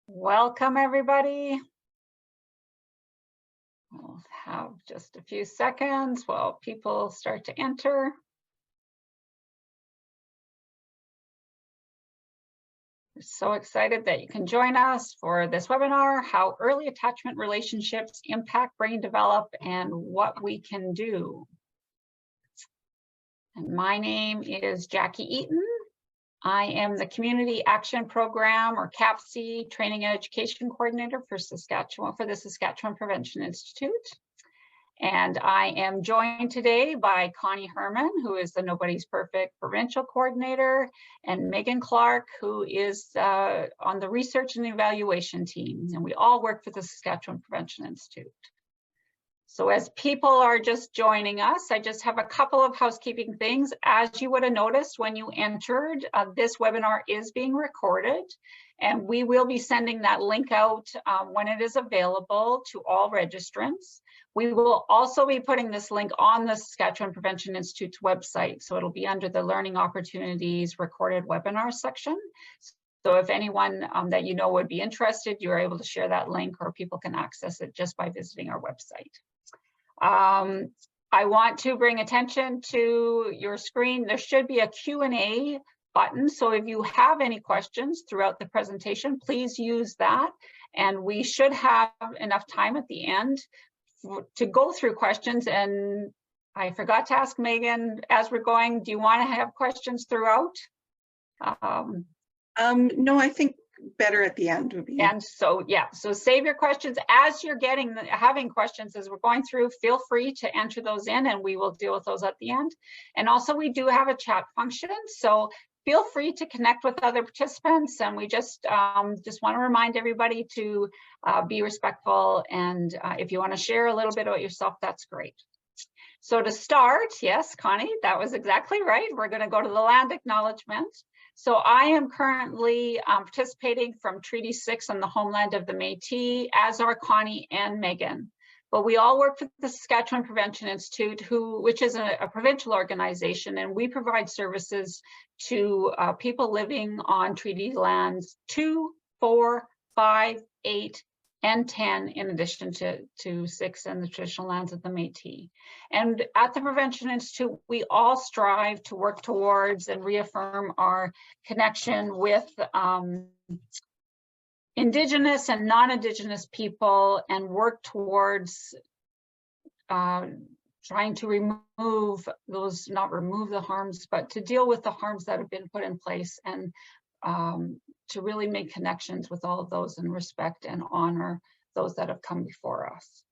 Welcome, everybody. We'll have just a few seconds while people start to enter. We're so excited that you can join us for this webinar, How Early Attachment Relationships Impact Brain Develop and What We Can Do. And my name is Jackie Eaton. I am the Community Action Program, or CAPC, Training and Education Coordinator for the Saskatchewan Prevention Institute. And I am joined today by Connie Herman, who is the Nobody's Perfect Provincial Coordinator, and Megan Clark, who is on the Research and Evaluation team. And we all work for the Saskatchewan Prevention Institute. So as people are just joining us, I just have a couple of housekeeping things. As you would have noticed when you entered, this webinar is being recorded, and we will be sending that link out when it is available to all registrants. We will also be putting this link on the Saskatchewan Prevention Institute's website, so it'll be under the Learning Opportunities Recorded Webinar section. So if anyone that you know would be interested, you're able to share that link, or people can access it just by visiting our website. I want to bring attention to your screen. There should be a Q&A button. So if you have any questions throughout the presentation, please use that. And we should have enough time at the end to go through questions. And I forgot to ask Megan, as we're going, do you want to have questions throughout? No, I think better at the end would be. And so, yeah, so save your questions as you're having questions as we're going through. Feel free to enter those in, and we will deal with those at the end. And also, we do have a chat function, so feel free to connect with other participants. And we just want to remind everybody to be respectful. And if you want to share a little bit about yourself, that's great. So to start, yes, Connie, that was exactly right. We're going to go to the land acknowledgement. So I am currently participating from Treaty 6 on the homeland of the Métis, as are Connie and Megan. But we all work for the Saskatchewan Prevention Institute, which is a provincial organization, and we provide services to people living on treaty lands 2, 4, 5, 8, and 10, in addition to 6 and the traditional lands of the Métis. And at the Prevention Institute, we all strive to work towards and reaffirm our connection with Indigenous and non-Indigenous people, and work towards trying to remove those, not remove the harms, but to deal with the harms that have been put in place, and to really make connections with all of those and respect and honor those that have come before us.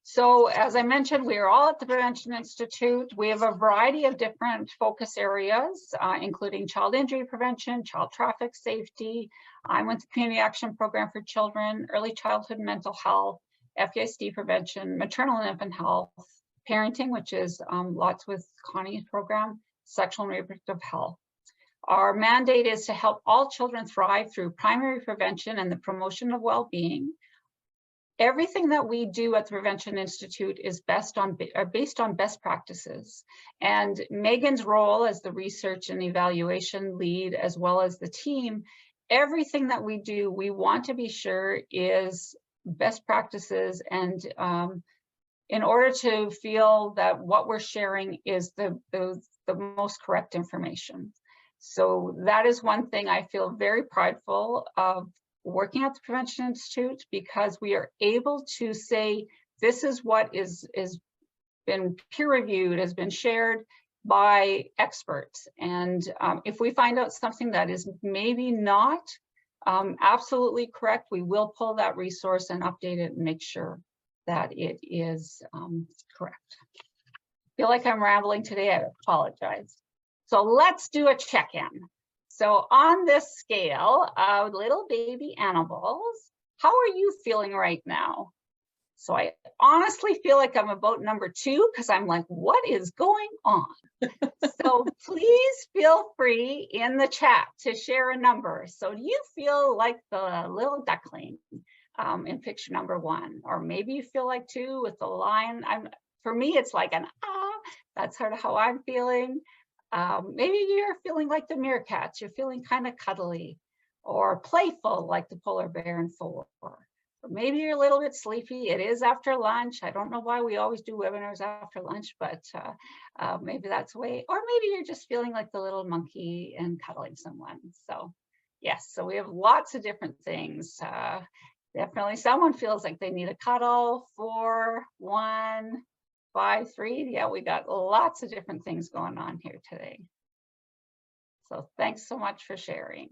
So as I mentioned, we are all at the Prevention Institute. We have a variety of different focus areas, including child injury prevention, child traffic safety. I'm with the Community Action Program for Children, early childhood mental health, FASD prevention, maternal and infant health, parenting, which is lots with Connie's program, sexual and reproductive health. Our mandate is to help all children thrive through primary prevention and the promotion of well-being. Everything that we do at the Prevention Institute is based on best practices. And Megan's role as the research and evaluation lead, as well as the team, everything that we do, we want to be sure is best practices, and in order to feel that what we're sharing is the most correct information. So that is one thing I feel very prideful of working at the Prevention Institute, because we are able to say, this is what is been peer reviewed, has been shared by experts. And if we find out something that is maybe not absolutely correct, we will pull that resource and update it and make sure that it is correct. I feel like I'm rambling today, I apologize. So let's do a check-in. So on this scale of little baby animals, how are you feeling right now? So I honestly feel like I'm about number 2, because I'm like, what is going on? So please feel free in the chat to share a number. So do you feel like the little duckling in picture number 1? Or maybe you feel like 2 with the lion. For me, it's like an that's sort of how I'm feeling. Maybe you're feeling like the meerkats, you're feeling kind of cuddly. or playful like the polar bear in 4. Or maybe you're a little bit sleepy. It is after lunch. I don't know why we always do webinars after lunch, but maybe that's the way. Or maybe you're just feeling like the little monkey and cuddling someone. So yes, so we have lots of different things. Definitely someone feels like they need a cuddle. 4, 1, 5, 3. Yeah, we got lots of different things going on here today. So thanks so much for sharing.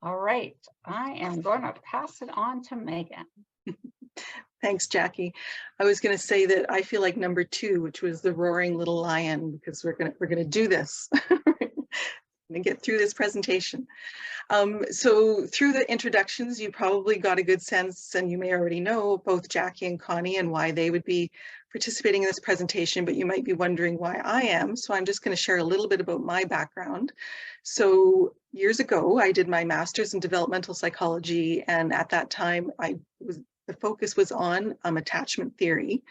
All right, I am going to pass it on to Megan. Thanks, Jackie. I was going to say that I feel like number 2, which was the roaring little lion, because we're gonna do this. And get through this presentation. So through the introductions, you probably got a good sense, and you may already know both Jackie and Connie and why they would be participating in this presentation, but you might be wondering why I am. So I'm just going to share a little bit about my background. So years ago, I did my master's in developmental psychology, and at that time, the focus was on attachment theory.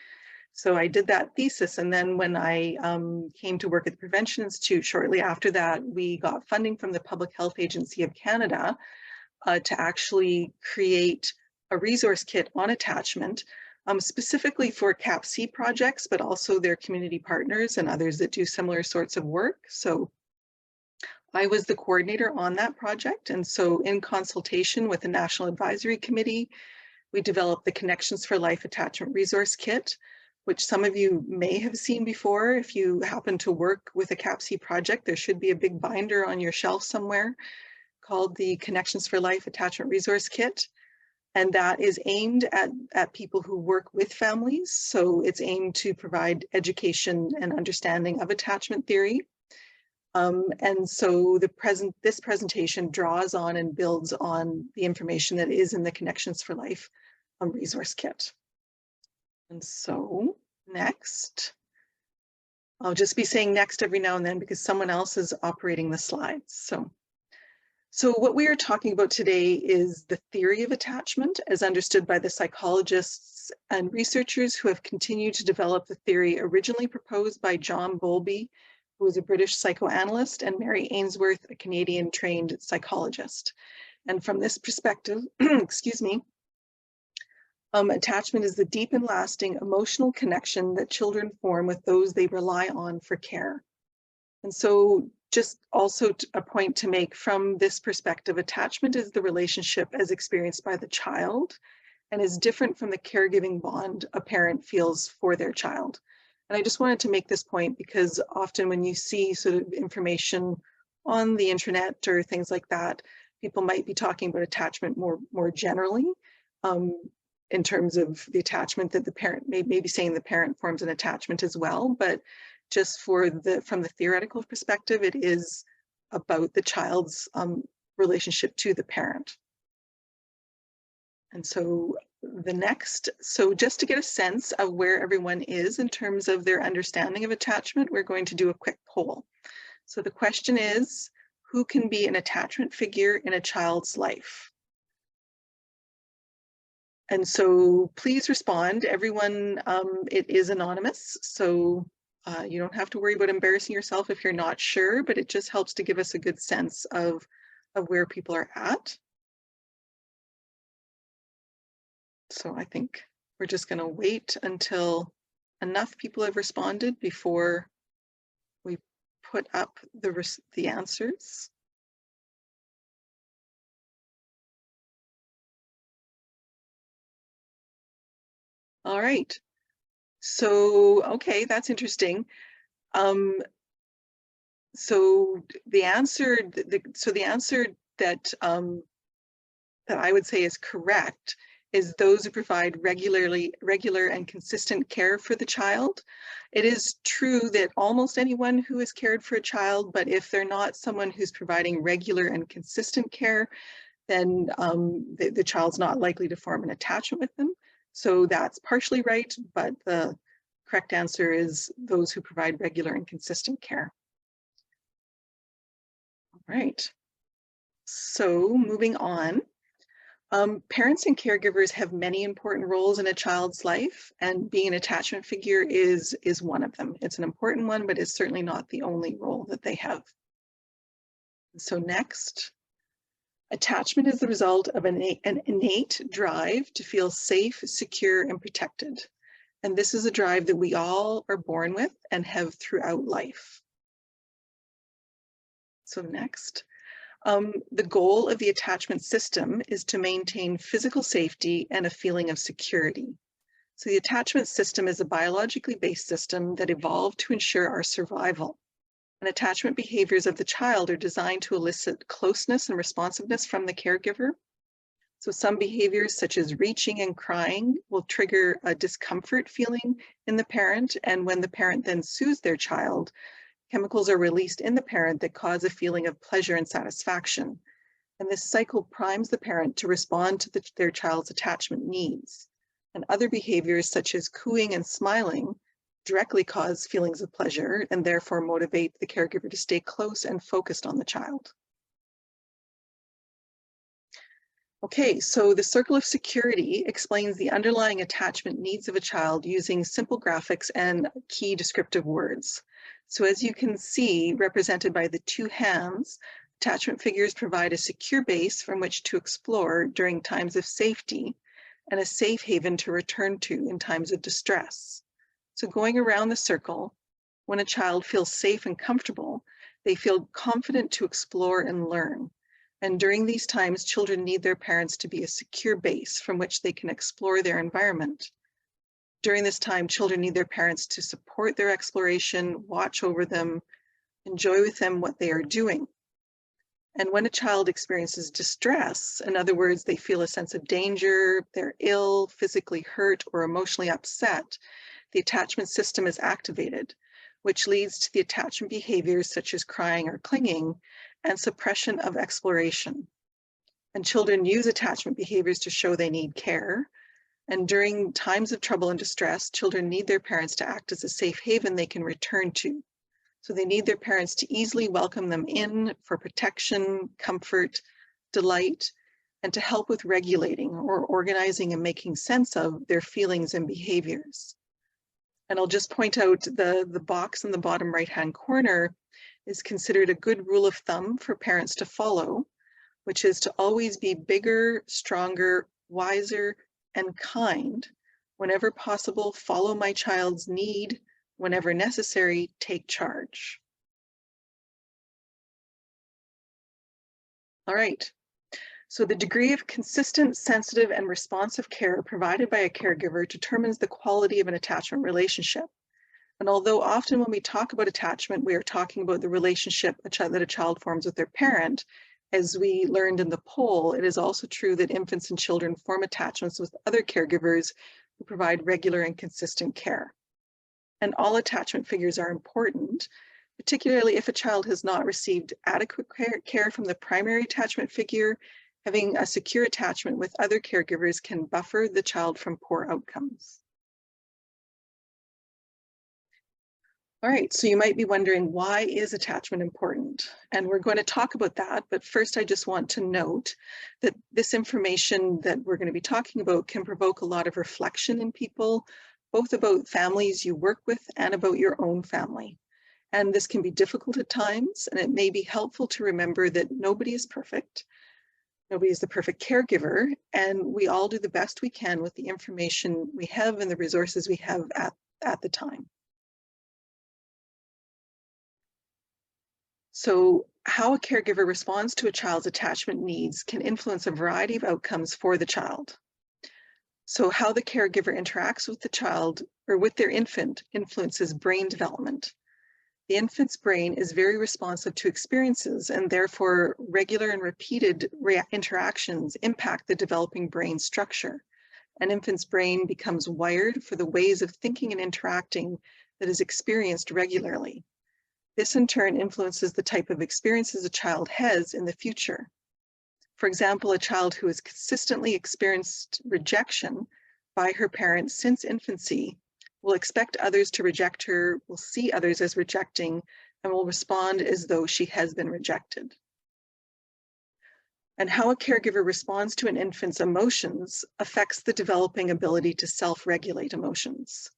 So I did that thesis, and then when I came to work at the Prevention Institute shortly after that, we got funding from the Public Health Agency of Canada to actually create a resource kit on attachment, specifically for CAPC projects, but also their community partners and others that do similar sorts of work. So I was the coordinator on that project, and so in consultation with the National Advisory Committee, we developed the Connections for Life Attachment Resource Kit, which some of you may have seen before. If you happen to work with a CAPC project, there should be a big binder on your shelf somewhere called the Connections for Life Attachment Resource Kit. And that is aimed at people who work with families. So it's aimed to provide education and understanding of attachment theory. And so this presentation draws on and builds on the information that is in the Connections for Life resource kit. And so next, I'll just be saying next every now and then because someone else is operating the slides. So what we are talking about today is the theory of attachment as understood by the psychologists and researchers who have continued to develop the theory originally proposed by John Bowlby, who was a British psychoanalyst, and Mary Ainsworth, a Canadian trained psychologist. And from this perspective, excuse me, attachment is the deep and lasting emotional connection that children form with those they rely on for care. And so just also a point to make from this perspective, attachment is the relationship as experienced by the child and is different from the caregiving bond a parent feels for their child. And I just wanted to make this point because often when you see sort of information on the internet or things like that, people might be talking about attachment more generally. In terms of the attachment that the parent may be saying the parent forms an attachment as well, but just from the theoretical perspective, it is about the child's relationship to the parent. And so so just to get a sense of where everyone is in terms of their understanding of attachment, we're going to do a quick poll. So the question is, who can be an attachment figure in a child's life? And so please respond, everyone. It is anonymous, so you don't have to worry about embarrassing yourself if you're not sure, but it just helps to give us a good sense of where people are at. So I think we're just going to wait until enough people have responded before we put up the answers. All right. So, okay, that's interesting. So the answer that that I would say is correct is those who provide regular and consistent care for the child. It is true that almost anyone who has cared for a child, but if they're not someone who's providing regular and consistent care, then the child's not likely to form an attachment with them. So that's partially right, but the correct answer is those who provide regular and consistent care. All right, so moving on. Parents and caregivers have many important roles in a child's life, and being an attachment figure is one of them. It's an important one, but it's certainly not the only role that they have. So next, Attachment is the result of an innate drive to feel safe, secure, and protected. And this is a drive that we all are born with and have throughout life. So next, the goal of the attachment system is to maintain physical safety and a feeling of security. So the attachment system is a biologically based system that evolved to ensure our survival. And attachment behaviors of the child are designed to elicit closeness and responsiveness from the caregiver. So some behaviors such as reaching and crying will trigger a discomfort feeling in the parent. And when the parent then soothes their child, chemicals are released in the parent that cause a feeling of pleasure and satisfaction. And this cycle primes the parent to respond to their child's attachment needs. And other behaviors such as cooing and smiling directly cause feelings of pleasure and therefore motivate the caregiver to stay close and focused on the child. Okay, so the circle of security explains the underlying attachment needs of a child using simple graphics and key descriptive words. So as you can see, represented by the two hands, attachment figures provide a secure base from which to explore during times of safety and a safe haven to return to in times of distress. So going around the circle, when a child feels safe and comfortable, they feel confident to explore and learn. And during these times, children need their parents to be a secure base from which they can explore their environment. During this time, children need their parents to support their exploration, watch over them, enjoy with them what they are doing. And when a child experiences distress, in other words, they feel a sense of danger, they're ill, physically hurt, or emotionally upset, the attachment system is activated, which leads to the attachment behaviors such as crying or clinging and suppression of exploration. And children use attachment behaviors to show they need care. And during times of trouble and distress, children need their parents to act as a safe haven they can return to. So they need their parents to easily welcome them in for protection, comfort, delight, and to help with regulating or organizing and making sense of their feelings and behaviors. And I'll just point out the box in the bottom right-hand corner is considered a good rule of thumb for parents to follow, which is to always be bigger, stronger, wiser, and kind. Whenever possible, follow my child's need. Whenever necessary, take charge. All right. So the degree of consistent, sensitive, and responsive care provided by a caregiver determines the quality of an attachment relationship. And although often when we talk about attachment, we are talking about the relationship that a child forms with their parent, as we learned in the poll, it is also true that infants and children form attachments with other caregivers who provide regular and consistent care. And all attachment figures are important, particularly if a child has not received adequate care from the primary attachment figure. Having a secure attachment with other caregivers can buffer the child from poor outcomes. All right, so you might be wondering, why is attachment important? And we're going to talk about that, but first I just want to note that this information that we're going to be talking about can provoke a lot of reflection in people, both about families you work with and about your own family. And this can be difficult at times, and it may be helpful to remember that nobody is perfect. Nobody is the perfect caregiver, and we all do the best we can with the information we have and the resources we have at the time. So how a caregiver responds to a child's attachment needs can influence a variety of outcomes for the child. So how the caregiver interacts with the child or with their infant influences brain development. The infant's brain is very responsive to experiences, and therefore regular and repeated interactions impact the developing brain structure. An infant's brain becomes wired for the ways of thinking and interacting that is experienced regularly. This in turn influences the type of experiences a child has in the future. For example, a child who has consistently experienced rejection by her parents since infancy will expect others to reject her, will see others as rejecting, and will respond as though she has been rejected. And how a caregiver responds to an infant's emotions affects the developing ability to self-regulate emotions.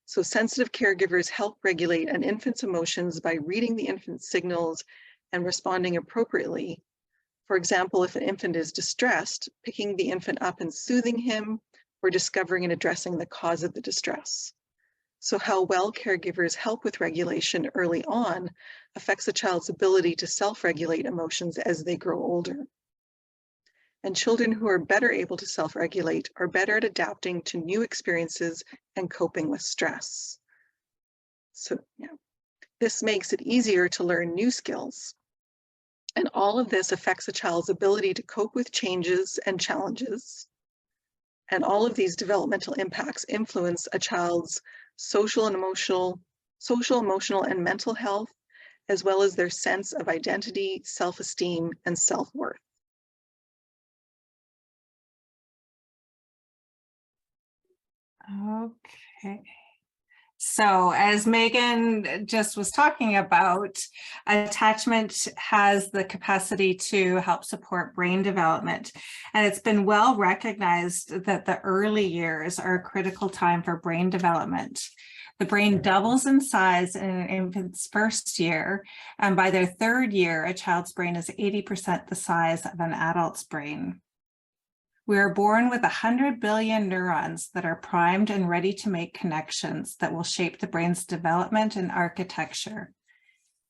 So sensitive caregivers help regulate an infant's emotions by reading the infant's signals and responding appropriately. For example, if an infant is distressed, picking the infant up and soothing him, or discovering and addressing the cause of the distress. So how well caregivers help with regulation early on affects a child's ability to self-regulate emotions as they grow older. And children who are better able to self-regulate are better at adapting to new experiences and coping with stress. So yeah, this makes it easier to learn new skills. And all of this affects a child's ability to cope with changes and challenges. And all of these developmental impacts influence a child's social, emotional, and mental health, as well as their sense of identity, self-esteem, and self-worth. Okay. So as Megan just was talking about, attachment has the capacity to help support brain development. And it's been well recognized that the early years are a critical time for brain development. The brain doubles in size in an infant's first year, and by their third year, a child's brain is 80% the size of an adult's brain. We are born with 100 billion neurons that are primed and ready to make connections that will shape the brain's development and architecture.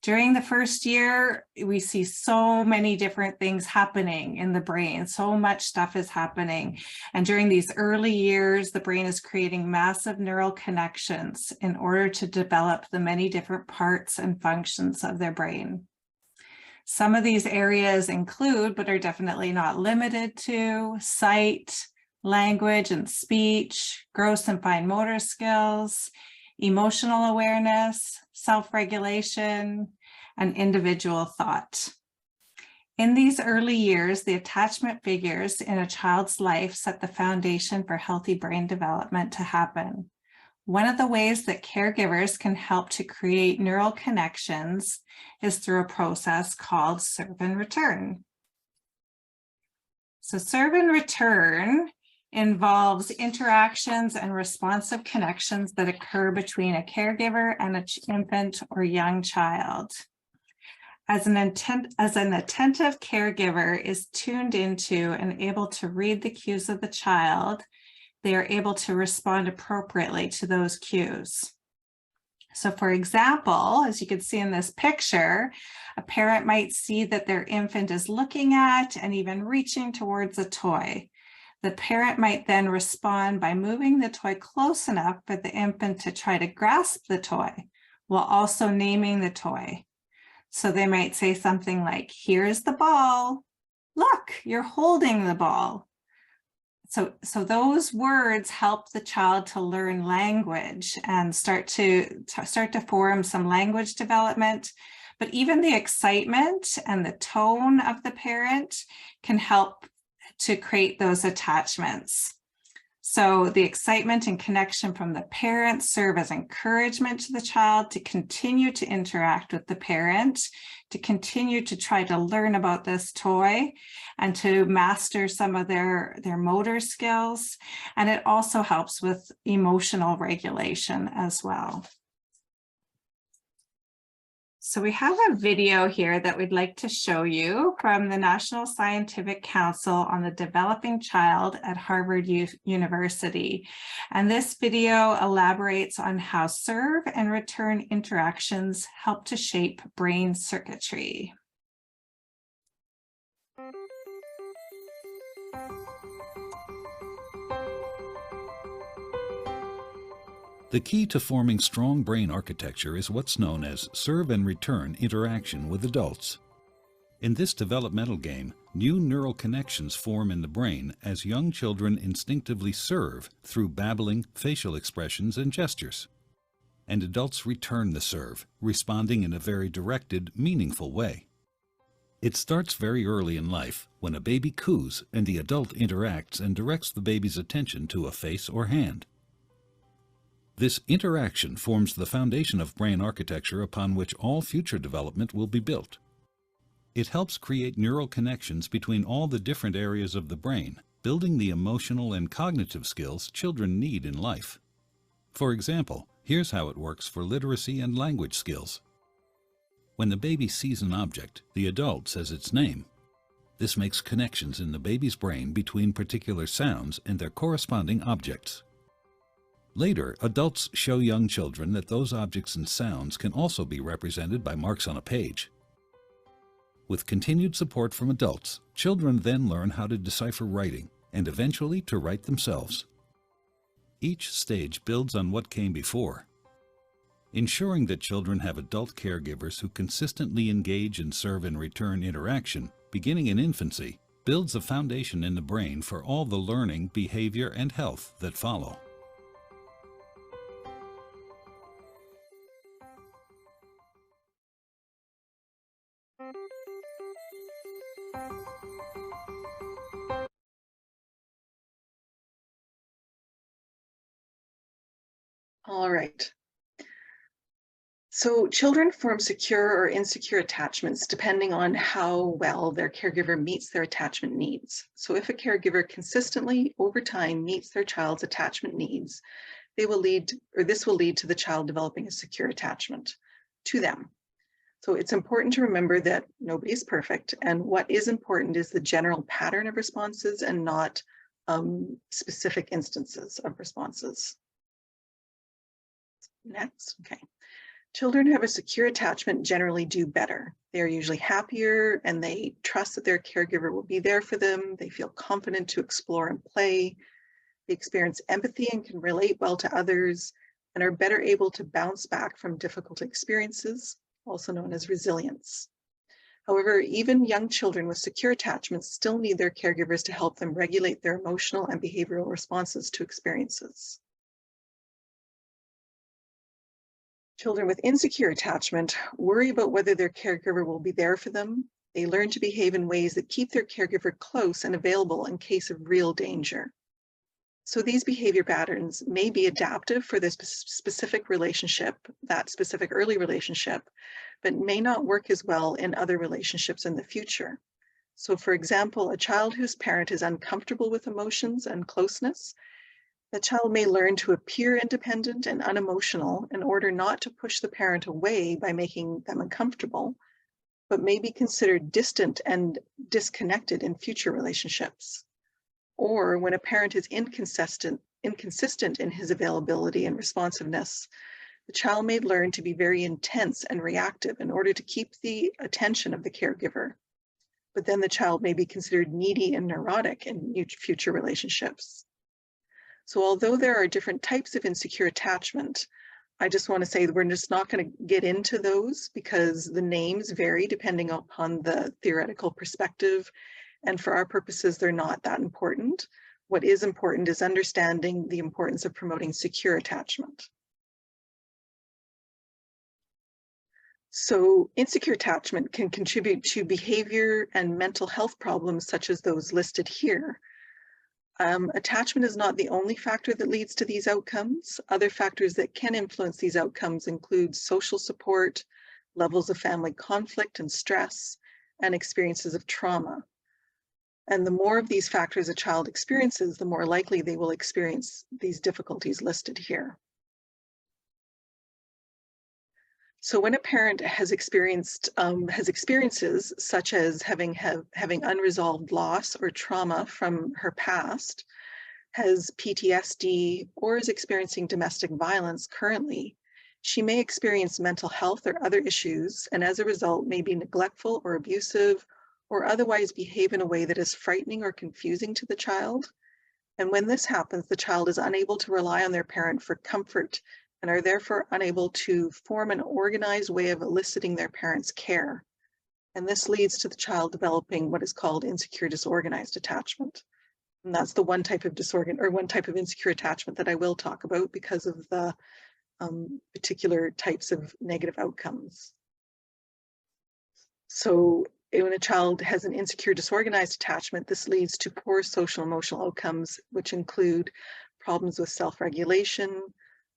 During the first year, we see so many different things happening in the brain. So much stuff is happening. And during these early years, the brain is creating massive neural connections in order to develop the many different parts and functions of their brain. Some of these areas include, but are definitely not limited to, sight, language and speech, gross and fine motor skills, emotional awareness, self-regulation, and individual thought. In these early years, the attachment figures in a child's life set the foundation for healthy brain development to happen. One of the ways that caregivers can help to create neural connections is through a process called serve and return. So serve and return involves interactions and responsive connections that occur between a caregiver and an infant or young child. As an attentive caregiver is tuned into and able to read the cues of the child, they are able to respond appropriately to those cues. So for example, as you can see in this picture, a parent might see that their infant is looking at and even reaching towards a toy. The parent might then respond by moving the toy close enough for the infant to try to grasp the toy, while also naming the toy. So they might say something like, "Here's the ball. Look, you're holding the ball." So those words help the child to learn language and start to form some language development. But even the excitement and the tone of the parent can help to create those attachments. So the excitement and connection from the parent serve as encouragement to the child to continue to interact with the parent, to continue to try to learn about this toy and to master some of their motor skills. And it also helps with emotional regulation as well. So we have a video here that we'd like to show you from the National Scientific Council on the Developing Child at Harvard University. And this video elaborates on how serve and return interactions help to shape brain circuitry. The key to forming strong brain architecture is what's known as serve and return interaction with adults. In this developmental game, new neural connections form in the brain as young children instinctively serve through babbling, facial expressions, and gestures. And adults return the serve, responding in a very directed, meaningful way. It starts very early in life when a baby coos and the adult interacts and directs the baby's attention to a face or hand. This interaction forms the foundation of brain architecture upon which all future development will be built. It helps create neural connections between all the different areas of the brain, building the emotional and cognitive skills children need in life. For example, here's how it works for literacy and language skills. When the baby sees an object, the adult says its name. This makes connections in the baby's brain between particular sounds and their corresponding objects. Later, adults show young children that those objects and sounds can also be represented by marks on a page. With continued support from adults, children then learn how to decipher writing and eventually to write themselves. Each stage builds on what came before. Ensuring that children have adult caregivers who consistently engage in serve and return interaction, beginning in infancy, builds a foundation in the brain for all the learning, behavior, and health that follow. All right. So children form secure or insecure attachments depending on how well their caregiver meets their attachment needs. So if a caregiver consistently over time meets their child's attachment needs, this will lead to the child developing a secure attachment to them. So it's important to remember that nobody's perfect, and what is important is the general pattern of responses and not specific instances of responses. Next, okay. Children who have a secure attachment generally do better. They are usually happier and they trust that their caregiver will be there for them. They feel confident to explore and play. They experience empathy and can relate well to others and are better able to bounce back from difficult experiences, also known as resilience. However, even young children with secure attachments still need their caregivers to help them regulate their emotional and behavioral responses to experiences. Children with insecure attachment worry about whether their caregiver will be there for them. They learn to behave in ways that keep their caregiver close and available in case of real danger. So these behavior patterns may be adaptive for this specific relationship, that specific early relationship, but may not work as well in other relationships in the future. So for example, a child whose parent is uncomfortable with emotions and closeness, the child may learn to appear independent and unemotional in order not to push the parent away by making them uncomfortable, but may be considered distant and disconnected in future relationships. Or when a parent is inconsistent in his availability and responsiveness, the child may learn to be very intense and reactive in order to keep the attention of the caregiver. But then the child may be considered needy and neurotic in future relationships. So although there are different types of insecure attachment, I just want to say that we're just not going to get into those because the names vary depending upon the theoretical perspective. And for our purposes, they're not that important. What is important is understanding the importance of promoting secure attachment. So insecure attachment can contribute to behavior and mental health problems such as those listed here. Attachment is not the only factor that leads to these outcomes. Other factors that can influence these outcomes include social support, levels of family conflict and stress, and experiences of trauma. And the more of these factors a child experiences, the more likely they will experience these difficulties listed here. So when a parent has experiences such as having unresolved loss or trauma from her past, has PTSD, or is experiencing domestic violence currently, she may experience mental health or other issues, and as a result may be neglectful or abusive, or otherwise behave in a way that is frightening or confusing to the child. And when this happens, the child is unable to rely on their parent for comfort and are therefore unable to form an organized way of eliciting their parents' care. And this leads to the child developing what is called insecure disorganized attachment. And that's the one type of insecure attachment that I will talk about because of the particular types of negative outcomes. So when a child has an insecure disorganized attachment, this leads to poor social emotional outcomes, which include problems with self-regulation,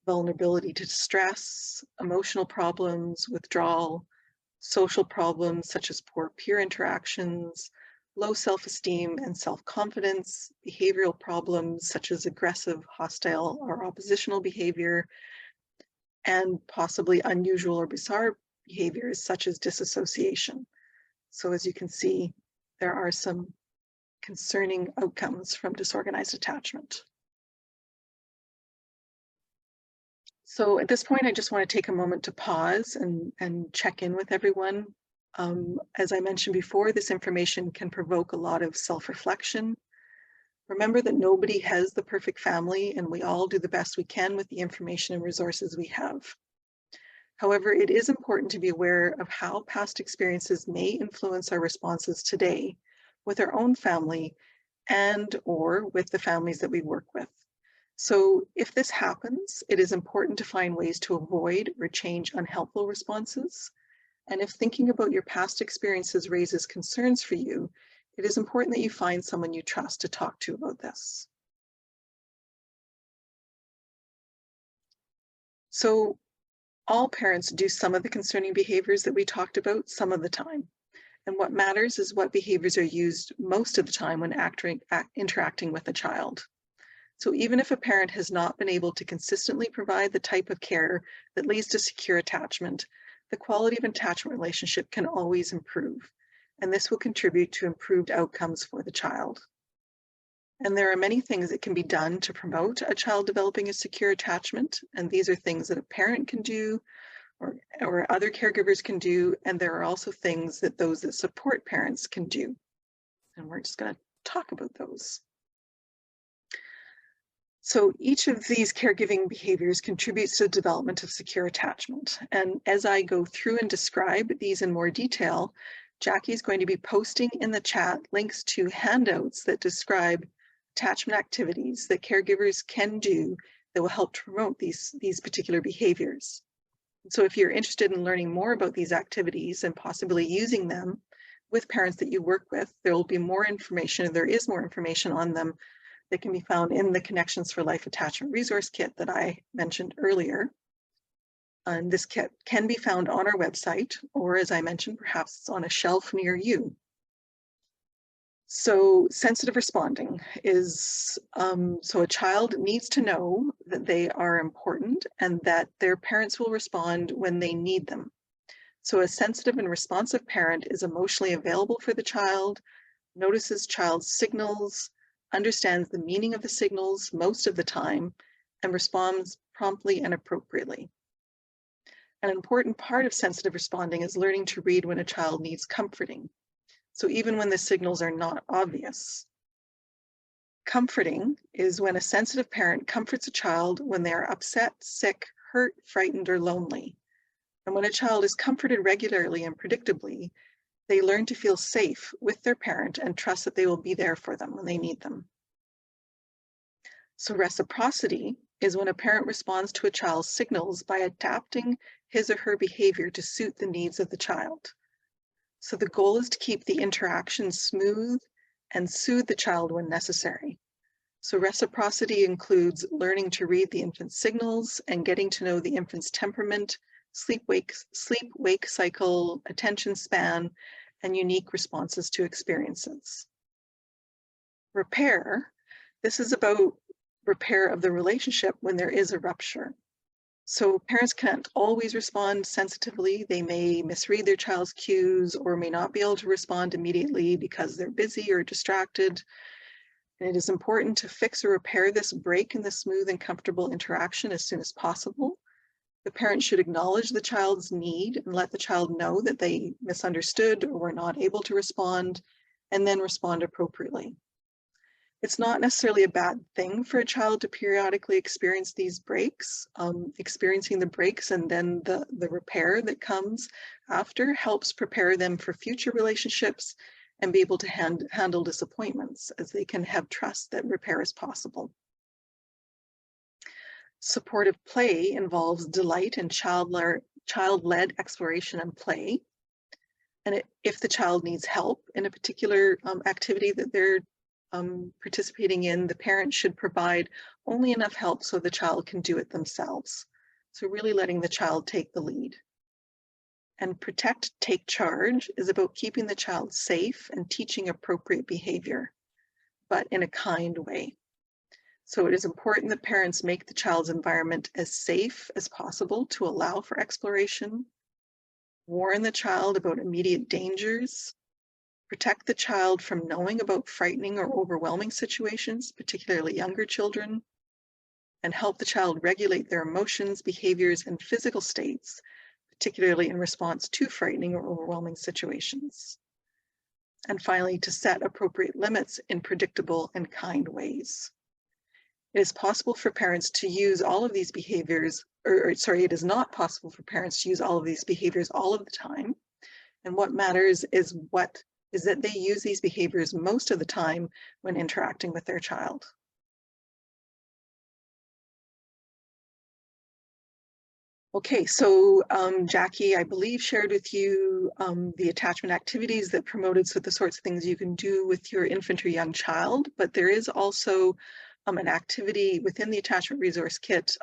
vulnerability to stress, emotional problems, withdrawal, social problems such as poor peer interactions, low self-esteem and self-confidence, behavioral problems such as aggressive, hostile, or oppositional behavior, and possibly unusual or bizarre behaviors such as disassociation. So as you can see, there are some concerning outcomes from disorganized attachment. So at this point, I just want to take a moment to pause and check in with everyone. As I mentioned before, this information can provoke a lot of self-reflection. Remember that nobody has the perfect family, and we all do the best we can with the information and resources we have. However, it is important to be aware of how past experiences may influence our responses today with our own family and/or with the families that we work with. So if this happens, it is important to find ways to avoid or change unhelpful responses. And if thinking about your past experiences raises concerns for you, it is important that you find someone you trust to talk to about this. So all parents do some of the concerning behaviors that we talked about some of the time. And what matters is what behaviors are used most of the time when interacting with a child. So even if a parent has not been able to consistently provide the type of care that leads to secure attachment, the quality of attachment relationship can always improve. And this will contribute to improved outcomes for the child. And there are many things that can be done to promote a child developing a secure attachment. And these are things that a parent can do or other caregivers can do. And there are also things that those that support parents can do. And we're just going to talk about those. So each of these caregiving behaviors contributes to the development of secure attachment. And as I go through and describe these in more detail, Jackie is going to be posting in the chat links to handouts that describe attachment activities that caregivers can do that will help promote these particular behaviors. So if you're interested in learning more about these activities and possibly using them with parents that you work with, there will be more information, and there is more information on them that can be found in the Connections for Life Attachment Resource Kit that I mentioned earlier. And this kit can be found on our website, or as I mentioned, perhaps it's on a shelf near you. So sensitive responding is, so a child needs to know that they are important and that their parents will respond when they need them. So a sensitive and responsive parent is emotionally available for the child, notices child's signals, understands the meaning of the signals most of the time, and responds promptly and appropriately. An important part of sensitive responding is learning to read when a child needs comforting. So even when the signals are not obvious. Comforting is when a sensitive parent comforts a child when they are upset, sick, hurt, frightened, or lonely. And when a child is comforted regularly and predictably, they learn to feel safe with their parent and trust that they will be there for them when they need them. So reciprocity is when a parent responds to a child's signals by adapting his or her behavior to suit the needs of the child. So the goal is to keep the interaction smooth and soothe the child when necessary. So reciprocity includes learning to read the infant's signals and getting to know the infant's temperament, sleep-wake cycle, attention span, and unique responses to experiences. Repair, this is about repair of the relationship when there is a rupture. So parents can't always respond sensitively. They may misread their child's cues or may not be able to respond immediately because they're busy or distracted. And it is important to fix or repair this break in the smooth and comfortable interaction as soon as possible. The parent should acknowledge the child's need and let the child know that they misunderstood or were not able to respond, and then respond appropriately. It's not necessarily a bad thing for a child to periodically experience these breaks. Experiencing the breaks and then the repair that comes after helps prepare them for future relationships and be able to handle disappointments, as they can have trust that repair is possible. Supportive play involves delight in child-led exploration and play. And if the child needs help in a particular activity that they're participating in, the parent should provide only enough help so the child can do it themselves. So really letting the child take the lead. And protect, take charge is about keeping the child safe and teaching appropriate behavior, but in a kind way. So it is important that parents make the child's environment as safe as possible to allow for exploration, warn the child about immediate dangers, protect the child from knowing about frightening or overwhelming situations, particularly younger children, and help the child regulate their emotions, behaviors, and physical states, particularly in response to frightening or overwhelming situations. And finally, to set appropriate limits in predictable and kind ways. It is possible for parents to use all of these behaviors, it is not possible for parents to use all of these behaviors all of the time. And what matters is that they use these behaviors most of the time when interacting with their child. Okay, so Jackie, I believe, shared with you the attachment activities that promoted the sorts of things you can do with your infant or young child, but there is also an activity within the attachment resource kit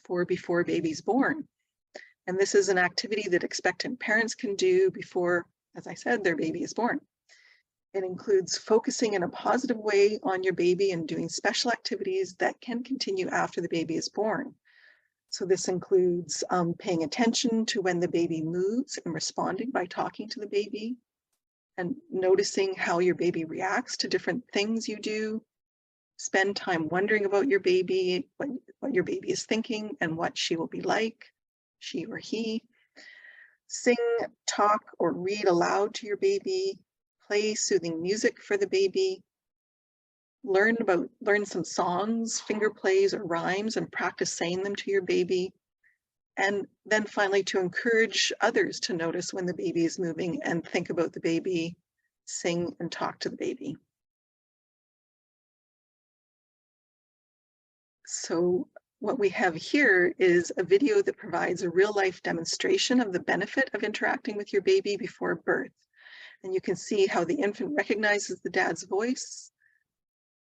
for before baby's born. And this is an activity that expectant parents can do before, as I said, their baby is born. It includes focusing in a positive way on your baby and doing special activities that can continue after the baby is born. So this includes paying attention to when the baby moves and responding by talking to the baby, and noticing how your baby reacts to different things you do. Spend time wondering about your baby, what your baby is thinking and what she will be like, she or he. Sing, talk, or read aloud to your baby. Play soothing music for the baby. Learn some songs, finger plays, or rhymes, and practice saying them to your baby. And then finally, to encourage others to notice when the baby is moving and think about the baby, sing and talk to the baby. So what we have here is a video that provides a real-life demonstration of the benefit of interacting with your baby before birth. And you can see how the infant recognizes the dad's voice.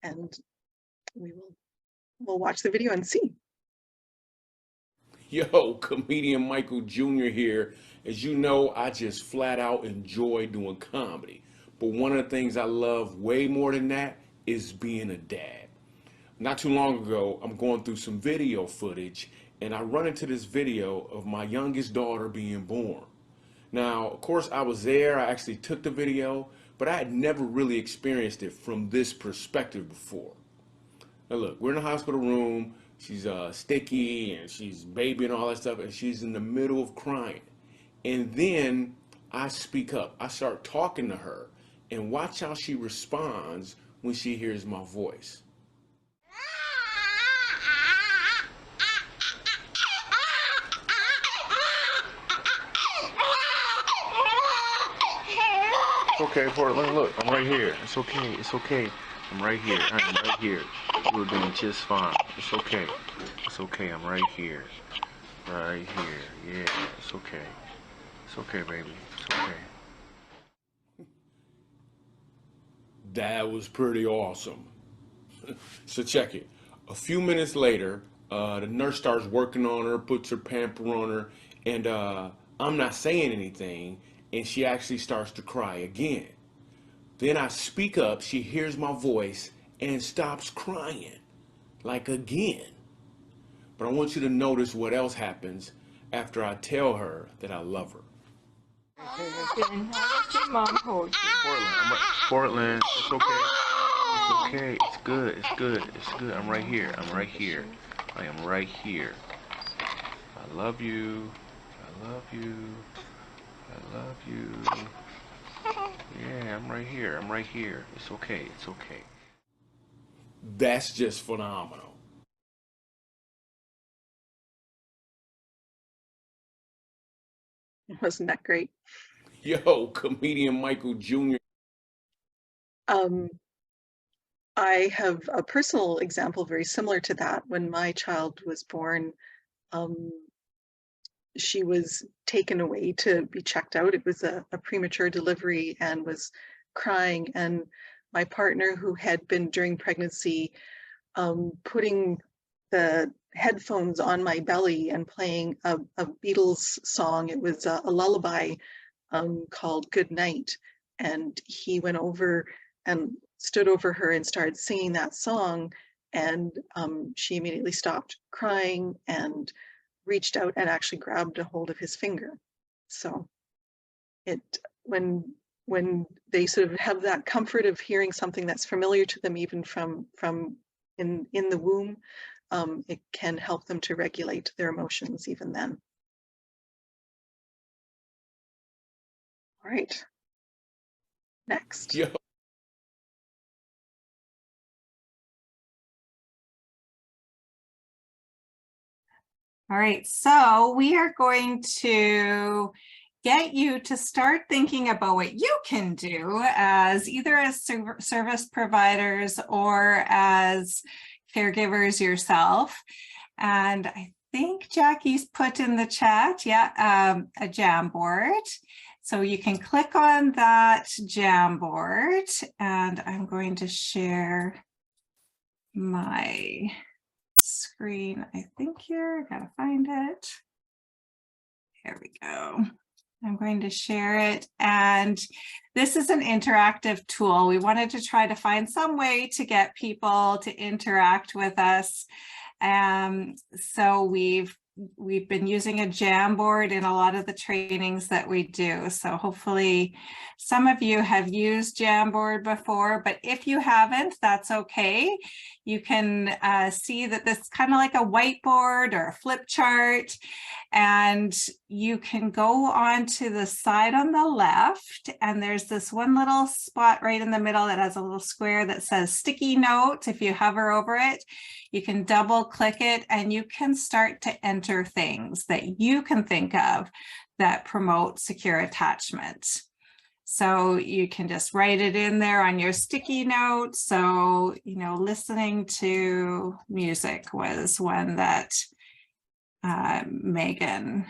And we'll watch the video and see. Yo, comedian Michael Jr. here. As you know, I just flat out enjoy doing comedy. But one of the things I love way more than that is being a dad. Not too long ago, I'm going through some video footage and I run into this video of my youngest daughter being born. Now, of course, I was there, I actually took the video, but I had never really experienced it from this perspective before. Now look, we're in the hospital room, she's sticky and she's baby and all that stuff, and she's in the middle of crying. And then I speak up, I start talking to her, and watch how she responds when she hears my voice. It's okay, Portland, look, I'm right here. It's okay, it's okay. I'm right here, I'm right here. We're doing just fine. It's okay. It's okay, I'm right here. Right here, yeah, it's okay. It's okay, baby, it's okay. That was pretty awesome. So check it. A few minutes later, the nurse starts working on her, puts her pamper on her, and I'm not saying anything, and she actually starts to cry again. Then I speak up, she hears my voice, and stops crying, like again. But I want you to notice what else happens after I tell her that I love her. Mom hold you. Portland, it's okay. It's okay, it's good, it's good, it's good. I'm right here, I'm right here. I am right here. I love you, I love you, I love you. Yeah, I'm right here, I'm right here. It's okay, it's okay. That's just phenomenal. Wasn't that great? Yo, comedian Michael Jr. I have a personal example very similar to that. When my child was born, she was taken away to be checked out. It was a premature delivery and was crying. And my partner, who had been during pregnancy putting the headphones on my belly and playing a Beatles song, it was a lullaby called Good Night. And he went over and stood over her and started singing that song, and she immediately stopped crying and reached out and actually grabbed a hold of his finger. So when when they sort of have that comfort of hearing something that's familiar to them, even from in the womb, it can help them to regulate their emotions even then. All right. Next. Yo. All right, so we are going to get you to start thinking about what you can do as either as service providers or as caregivers yourself. And I think Jackie's put in the chat, a Jamboard. So you can click on that Jamboard, and I'm going to share my screen, I think here, I gotta find it. Here we go. I'm going to share it, and this is an interactive tool. We wanted to try to find some way to get people to interact with us. So we've been using a Jamboard in a lot of the trainings that we do. So hopefully some of you have used Jamboard before, but if you haven't, that's okay. You can see that this is kind of like a whiteboard or a flip chart, and you can go on to the side on the left, and there's this one little spot right in the middle that has a little square that says sticky note. If you hover over it, you can double click it and you can start to enter things that you can think of that promote secure attachment. So you can just write it in there on your sticky note. So, you know, listening to music was one that Megan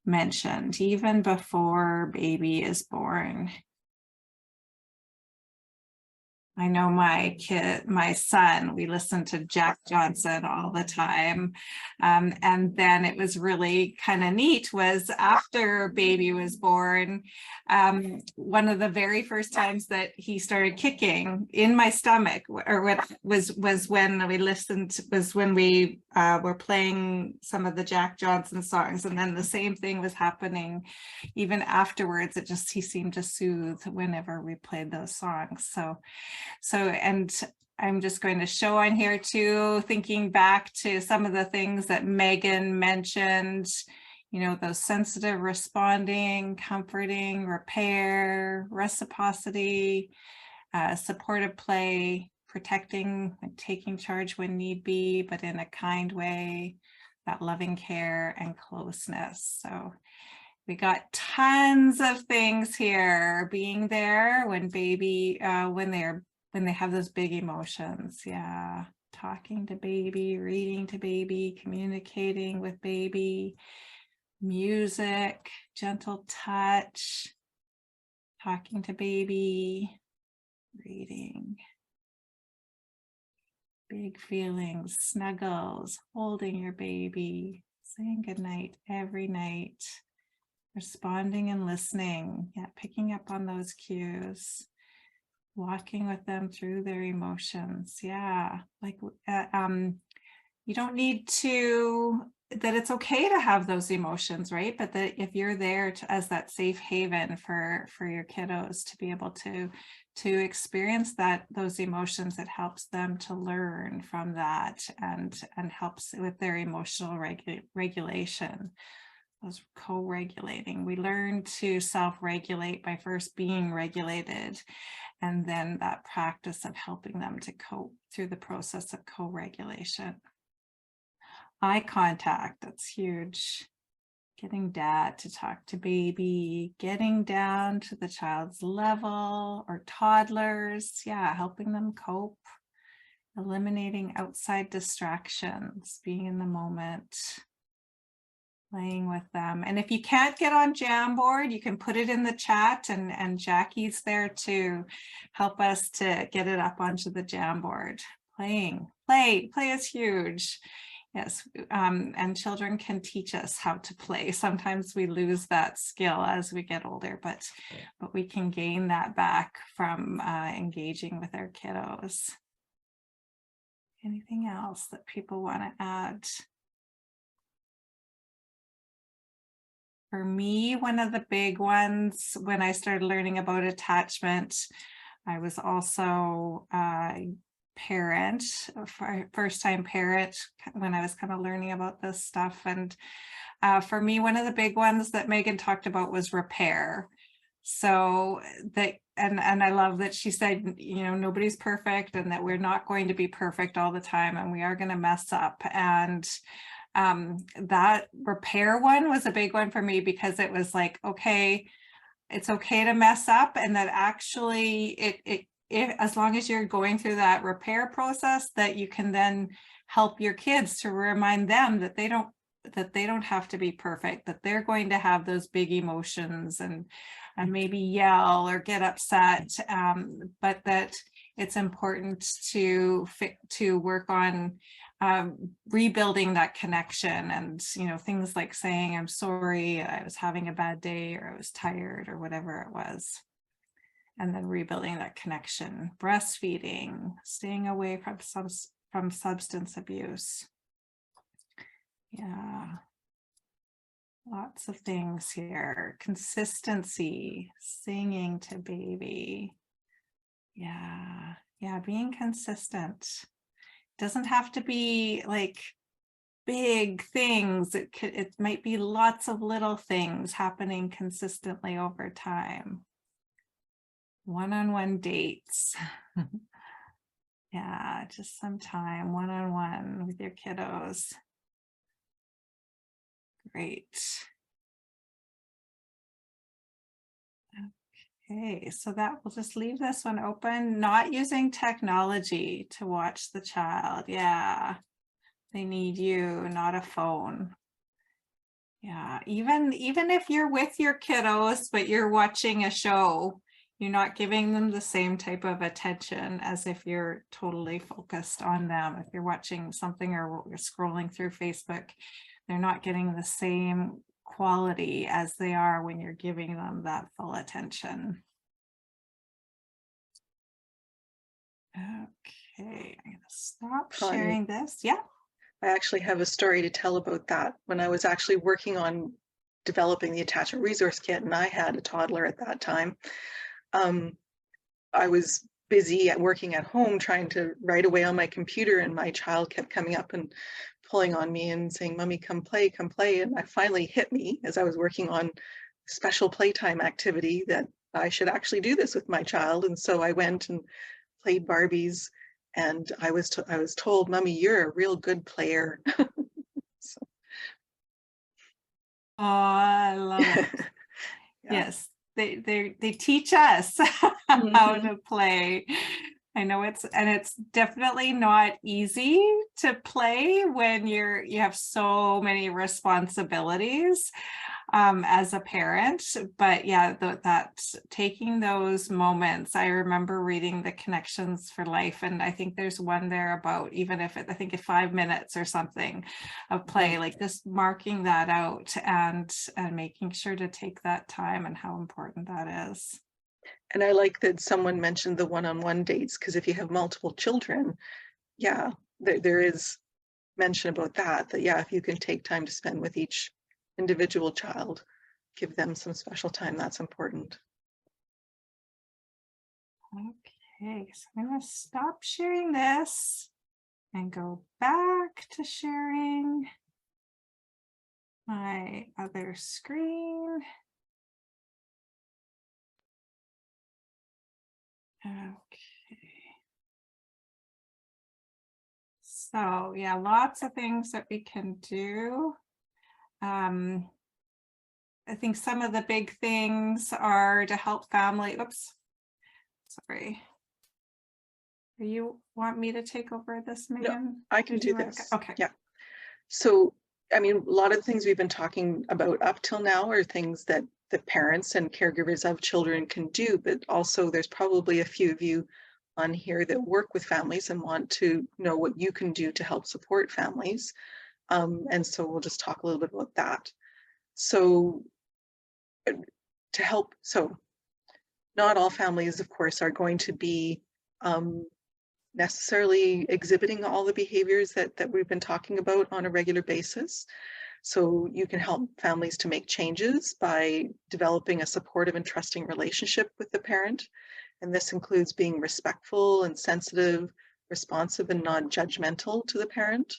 mentioned, even before baby is born. I know my son, we listened to Jack Johnson all the time. And then it was really kind of neat was after baby was born, one of the very first times that he started kicking in my stomach, or what was when we listened, was when we were playing some of the Jack Johnson songs. And then the same thing was happening even afterwards. He seemed to soothe whenever we played those songs. And I'm just going to show on here too, thinking back to some of the things that Megan mentioned, you know, those sensitive responding, comforting, repair, reciprocity, supportive play, protecting and taking charge when need be, but in a kind way, that loving care and closeness. So we got tons of things here. Being there when baby, when they have those big emotions. Yeah. Talking to baby, reading to baby, communicating with baby, music, gentle touch, talking to baby, reading, big feelings, snuggles, holding your baby, saying goodnight every night, responding and listening. Yeah, picking up on those cues. Walking with them through their emotions. Yeah, like you don't need to, that it's okay to have those emotions, right? But that if you're there as that safe haven for your kiddos to be able to experience those emotions, it helps them to learn from that and helps with their emotional regulation. Those co-regulating. We learn to self-regulate by first being regulated, and then that practice of helping them to cope through the process of co-regulation. Eye contact, that's huge. Getting dad to talk to baby, getting down to the child's level, or toddlers, yeah, helping them cope. Eliminating outside distractions, being in the moment. Playing with them. And if you can't get on Jamboard, you can put it in the chat, and Jackie's there to help us to get it up onto the Jamboard. Play is huge. Yes, and children can teach us how to play. Sometimes we lose that skill as we get older, but we can gain that back from engaging with our kiddos. Anything else that people want to add? For me, one of the big ones when I started learning about attachment, I was also a parent, first-time parent, when I was kind of learning about this stuff. And for me, one of the big ones that Megan talked about was repair. So that, and I love that she said, you know, nobody's perfect and that we're not going to be perfect all the time and we are going to mess up. And that repair one was a big one for me because it was like, okay, it's okay to mess up, and that actually it as long as you're going through that repair process, that you can then help your kids to remind them that they don't have to be perfect, that they're going to have those big emotions and maybe yell or get upset, but that it's important to work on rebuilding that connection, and you know, things like saying I'm sorry, I was having a bad day, or I was tired, or whatever it was, and then rebuilding that connection. Breastfeeding, staying away from substance abuse. Yeah, lots of things here. Consistency, singing to baby. Yeah, being consistent. Doesn't have to be like big things. It might be lots of little things happening consistently over time. One-on-one dates. Yeah, just some time one-on-one with your kiddos. Great. Okay, so that we'll just leave this one open. Not using technology to watch the child. Yeah, they need you, not a phone. Yeah, even if you're with your kiddos, but you're watching a show, you're not giving them the same type of attention as if you're totally focused on them. If you're watching something or you're scrolling through Facebook, they're not getting the same quality as they are when you're giving them that full attention. Okay, I'm gonna stop Connie, sharing this. Yeah. I actually have a story to tell about that. When I was actually working on developing the attachment resource kit, and I had a toddler at that time, I was busy at working at home trying to write away on my computer, and my child kept coming up and pulling on me and saying, "Mommy, come play, come play." And it finally hit me as I was working on special playtime activity that I should actually do this with my child. And so I went and played Barbies, and I was told, "Mommy, you're a real good player." So. Oh, I love it. Yeah. Yes, they teach us how to play. I know it's definitely not easy to play when you have so many responsibilities as a parent, but yeah, that taking those moments. I remember reading the Connections for Life, and I think there's one there about even if I think 5 minutes or something of play, like just marking that out and making sure to take that time, and how important that is. And I like that someone mentioned the one-on-one dates, because if you have multiple children, yeah, there is mention about that, yeah, if you can take time to spend with each individual child, give them some special time, that's important. Okay, so I'm going to stop sharing this and go back to sharing my other screen. Okay. So yeah, lots of things that we can do. I think some of the big things are to help family. Oops, sorry. You want me to take over this, Megan? No, I can do this. Okay. Yeah. So, I mean, a lot of the things we've been talking about up till now are things that the parents and caregivers of children can do, but also there's probably a few of you on here that work with families and want to know what you can do to help support families. And so we'll just talk a little bit about that. So to help, so not all families, of course, are going to be necessarily exhibiting all the behaviors that we've been talking about on a regular basis. So you can help families to make changes by developing a supportive and trusting relationship with the parent. And this includes being respectful and sensitive, responsive and non-judgmental to the parent.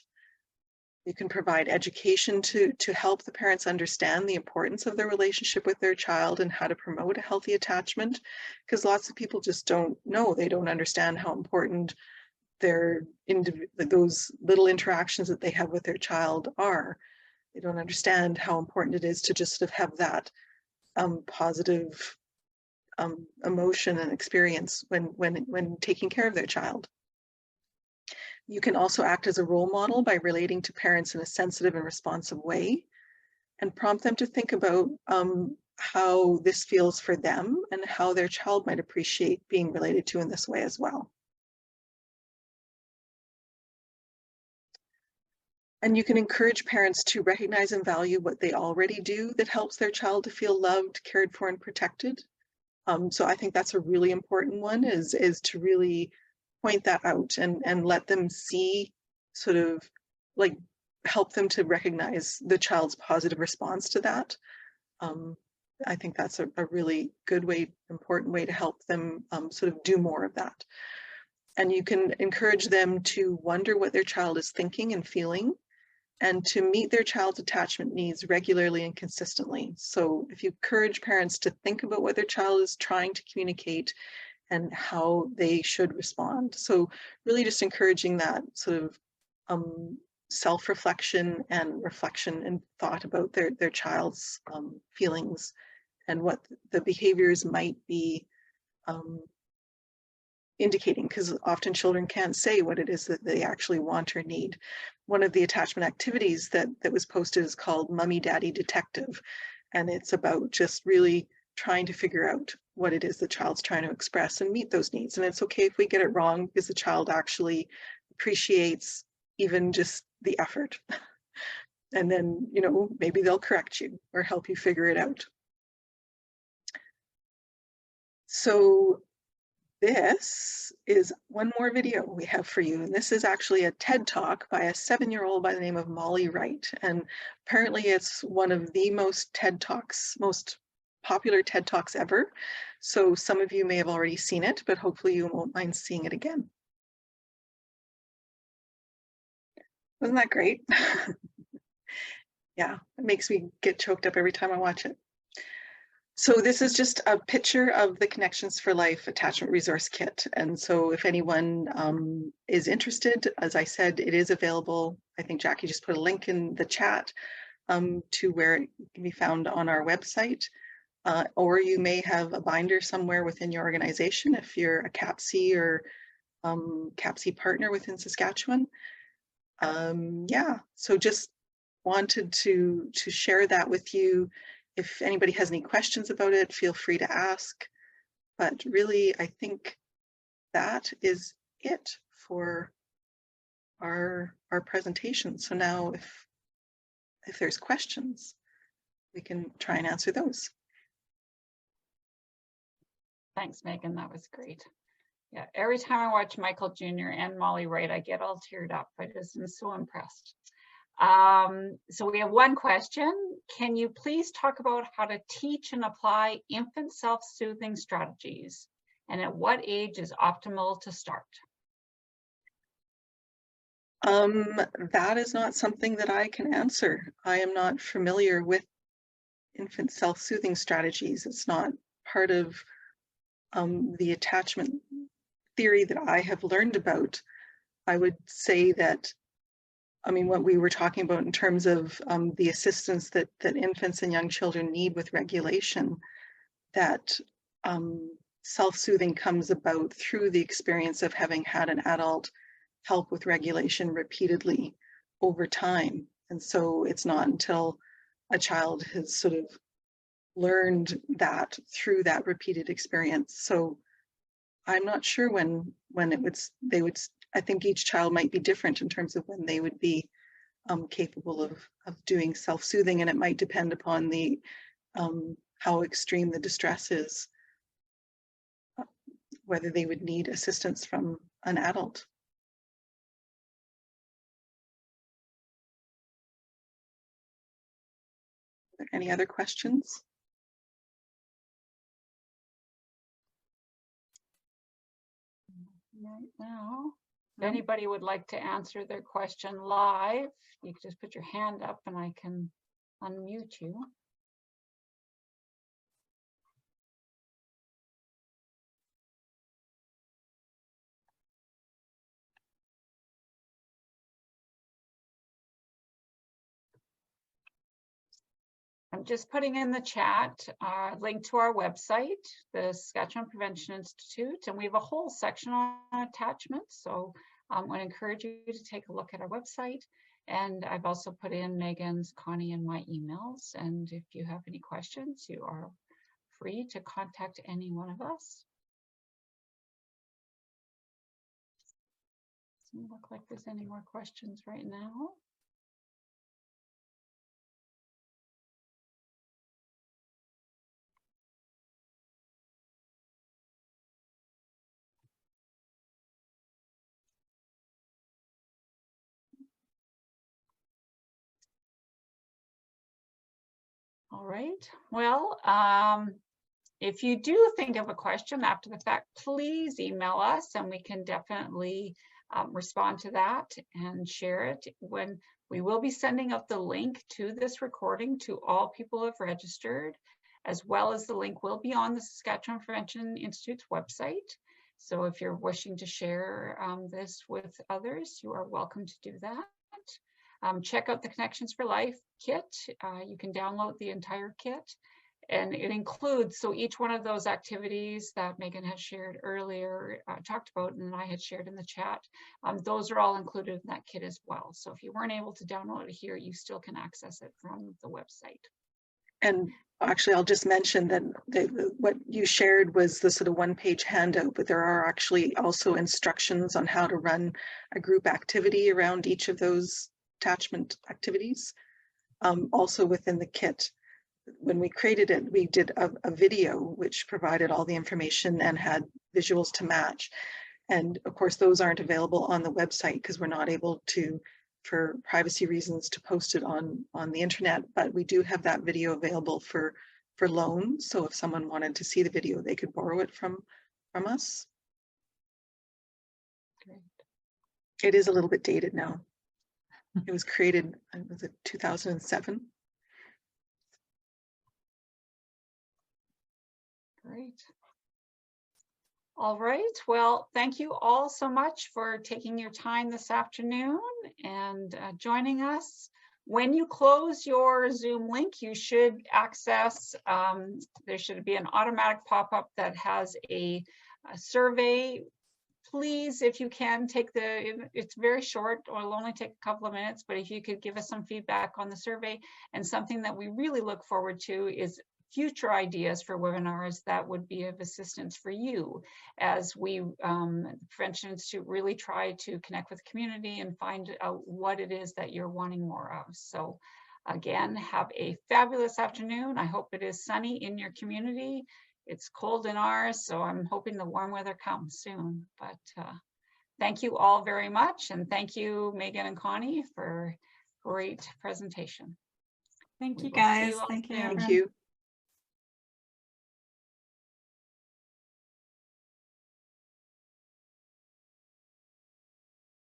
You can provide education to help the parents understand the importance of their relationship with their child and how to promote a healthy attachment, because lots of people just don't know, they don't understand how important those little interactions that they have with their child are. They don't understand how important it is to just sort of have that positive emotion and experience when taking care of their child. You can also act as a role model by relating to parents in a sensitive and responsive way, and prompt them to think about how this feels for them and how their child might appreciate being related to in this way as well. And you can encourage parents to recognize and value what they already do that helps their child to feel loved, cared for, and protected. So I think that's a really important one, is to really point that out and let them see, sort of like help them to recognize the child's positive response to that. I think that's a really good way, important way to help them sort of do more of that. And you can encourage them to wonder what their child is thinking and feeling, and to meet their child's attachment needs regularly and consistently. So if you encourage parents to think about what their child is trying to communicate and how they should respond. So really just encouraging that sort of self-reflection and reflection and thought about their child's feelings and what the behaviors might be indicating, because often children can't say what it is that they actually want or need. One of the attachment activities that was posted is called Mummy Daddy Detective, and it's about just really trying to figure out what it is the child's trying to express and meet those needs. And it's okay if we get it wrong, because the child actually appreciates even just the effort. And then, you know, maybe they'll correct you or help you figure it out. So this is one more video we have for you. And this is actually a TED Talk by a 7-year-old by the name of Molly Wright. And apparently it's one of the most popular TED Talks ever. So some of you may have already seen it, but hopefully you won't mind seeing it again. Wasn't that great? Yeah, it makes me get choked up every time I watch it. So this is just a picture of the Connections for Life Attachment Resource Kit. And so if anyone is interested, as I said, it is available. I think Jackie just put a link in the chat to where it can be found on our website. Or you may have a binder somewhere within your organization if you're a CAPC or CAPC partner within Saskatchewan. Yeah, so just wanted to share that with you. If anybody has any questions about it, feel free to ask. But really, I think that is it for our presentation. So now if there's questions, we can try and answer those. Thanks, Megan. That was great. Yeah, every time I watch Michael Jr. and Molly Wright, I get all teared up. I just am so impressed. So we have one question. Can you please talk about how to teach and apply infant self-soothing strategies, and at what age is optimal to start? That is not something that I can answer. I am not familiar with infant self-soothing strategies. It's not part of the attachment theory that I have learned about. I would say that, I mean, what we were talking about in terms of the assistance that infants and young children need with regulation, that self-soothing comes about through the experience of having had an adult help with regulation repeatedly over time. And so it's not until a child has sort of learned that through that repeated experience. So I'm not sure when they would, I think each child might be different in terms of when they would be capable of doing self-soothing, and it might depend upon the how extreme the distress is, whether they would need assistance from an adult. there any other questions? Right now, if anybody would like to answer their question live, you can just put your hand up and I can unmute you. I'm just putting in the chat a link to our website, the Saskatchewan Prevention Institute, and we have a whole section on attachments. So I want to encourage you to take a look at our website. And I've also put in Megan's, Connie, and my emails. And if you have any questions, you are free to contact any one of us. Doesn't look like there's any more questions right now. All right, well, if you do think of a question after the fact, please email us and we can definitely respond to that and share it. When we will be sending out the link to this recording to all people who have registered, as well as the link will be on the Saskatchewan Prevention Institute's website. So if you're wishing to share this with others, you are welcome to do that. Check out the Connections for Life kit. You can download the entire kit, and it includes, so each one of those activities that Megan had shared earlier, talked about, and I had shared in the chat, those are all included in that kit as well. So if you weren't able to download it here, you still can access it from the website. And actually, I'll just mention that what you shared was the sort of one-page handout, but there are actually also instructions on how to run a group activity around each of those attachment activities. Also within the kit, when we created it, we did a video which provided all the information and had visuals to match. And of course, those aren't available on the website because we're not able to, for privacy reasons, to post it on the internet, but we do have that video available for loan. So if someone wanted to see the video, they could borrow it from us. Great. It is a little bit dated now. It was created, was it 2007? Great. All right, well, thank you all so much for taking your time this afternoon and joining us. When you close your Zoom link, you should access, there should be an automatic pop-up that has a survey. Please, if you can, take it's very short, or it'll only take a couple of minutes, but if you could give us some feedback on the survey. And something that we really look forward to is future ideas for webinars that would be of assistance for you as we, Prevention Institute, really try to connect with the community and find out what it is that you're wanting more of. So again, have a fabulous afternoon. I hope it is sunny in your community. It's cold in ours, so I'm hoping the warm weather comes soon. But thank you all very much. And thank you, Megan and Connie, for great presentation. Thank you, guys. Thank you. Thank you.